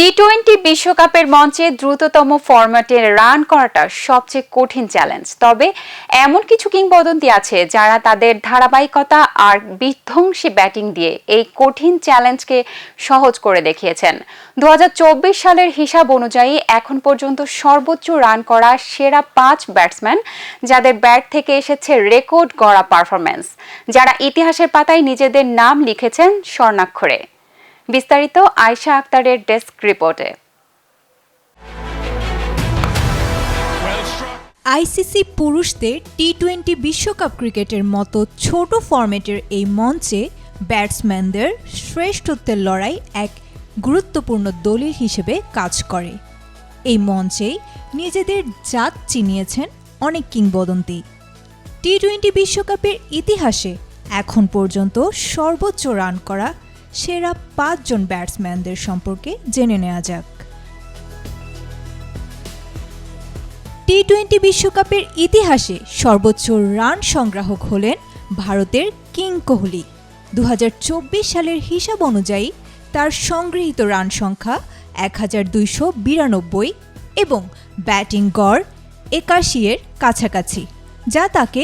টি-20 বিশ্বকাপের মঞ্চে দ্রুততম ফরম্যাটে রান করাটা সবচেয়ে কঠিন চ্যালেঞ্জ। তবে এমন কিছু কিংবদন্তি আছে যারা তাদের ধারাবাহিকতা আর বিধ্বংসী ব্যাটিং দিয়ে এই কঠিন চ্যালেঞ্জকে সহজ করে দেখিয়েছেন। 2024 সালের হিসাব অনুযায়ী এখন পর্যন্ত সর্বোচ্চ রান করা সেরা 5 ব্যাটসম্যান, যাদের ব্যাট থেকে এসেছে রেকর্ড গড়া পারফরম্যান্স, যারা ইতিহাসের পাতায় নিজেদের নাম লিখেছেন স্বর্ণাক্ষরে। বিস্তারিত আয়শা আক্তারের ডেস্ক রিপোর্টে। আইসিসি পুরুষদের টি-20 বিশ্বকাপ ক্রিকেটের মতো ছোট ফরম্যাটের এই মঞ্চে ব্যাটসম্যানদের শ্রেষ্ঠত্বের লড়াই এক গুরুত্বপূর্ণ দলিল হিসেবে কাজ করে। এই মঞ্চেই নিজেদের জাত চিনিয়েছেন অনেক কিংবদন্তি। টি-20 বিশ্বকাপের ইতিহাসে এখন পর্যন্ত সর্বোচ্চ রান করা সেরা 5 জন ব্যাটসম্যানদের সম্পর্কে জেনে নেওয়া যাক। টি-20 বিশ্বকাপের ইতিহাসে সর্বোচ্চ রান সংগ্রাহক হলেন ভারতের কিং কোহলি। 2024 সালের হিসাব অনুযায়ী তার সংগৃহীত রান সংখ্যা 1292 এবং ব্যাটিং গড় 81-এর কাছাকাছি, যা তাকে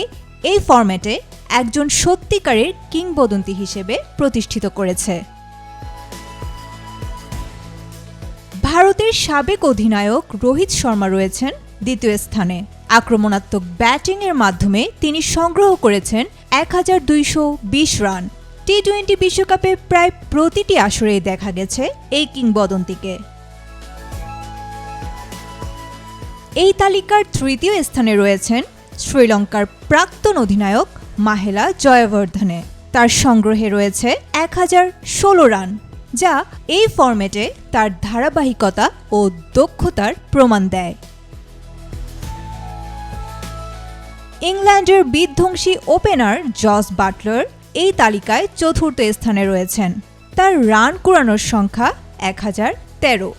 এই ফরম্যাটে একজন সত্যিকারের কিংবদন্তি হিসেবে প্রতিষ্ঠিত করেছে। ভারতের সাবেক অধিনায়ক রোহিত শর্মা রয়েছেন দ্বিতীয় স্থানে। আক্রমণাত্মক ব্যাটিংয়ের মাধ্যমে তিনি সংগ্রহ করেছেন 1220 রান। টি-20 বিশ্বকাপে প্রায় প্রতিটি আসরেই দেখা গেছে এই কিংবদন্তিকে। এই তালিকার তৃতীয় স্থানে রয়েছেন শ্রীলঙ্কার প্রাক্তন অধিনায়ক মাহেলা জয়াবর্ধনে। তার সংগ্রহে রয়েছে 1016 রান, যা এই ফরম্যাটে তার ধারাবাহিকতা ও দক্ষতার প্রমাণ দেয়। ইংল্যান্ডের বিধ্বংসী ওপেনার জস বাটলার এই তালিকায় চতুর্থ স্থানে রয়েছেন। তার রান কুড়ানোর সংখ্যা 1013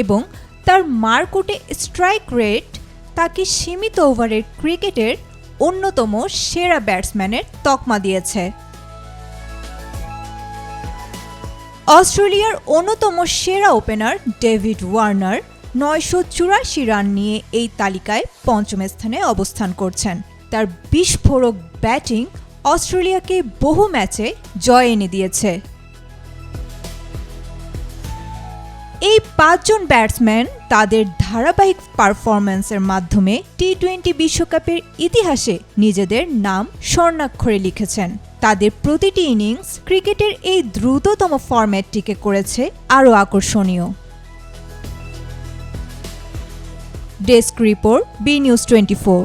এবং তার মারকুটে স্ট্রাইক রেট তাকে সীমিত ওভারের ক্রিকেটের অন্যতম সেরা ব্যাটসম্যানের তকমা দিয়েছে। অস্ট্রেলিয়ার অন্যতম সেরা ওপেনার ডেভিড ওয়ার্নার 984 রান নিয়ে এই তালিকায় পঞ্চম স্থানে অবস্থান করছেন। তার বিস্ফোরক ব্যাটিং অস্ট্রেলিয়াকে বহু ম্যাচে জয় এনে দিয়েছে। এই 5 জন ব্যাটসম্যান তাদের ধারাবাহিক পারফরম্যান্সের মাধ্যমে টি-20 বিশ্বকাপের ইতিহাসে নিজেদের নাম স্বর্ণাক্ষরে লিখেছেন। তাদের প্রতিটি ইনিংস ক্রিকেটের এই দ্রুততম ফরম্যাটটিকে করেছে আরও আকর্ষণীয়। Desk report, B news 24।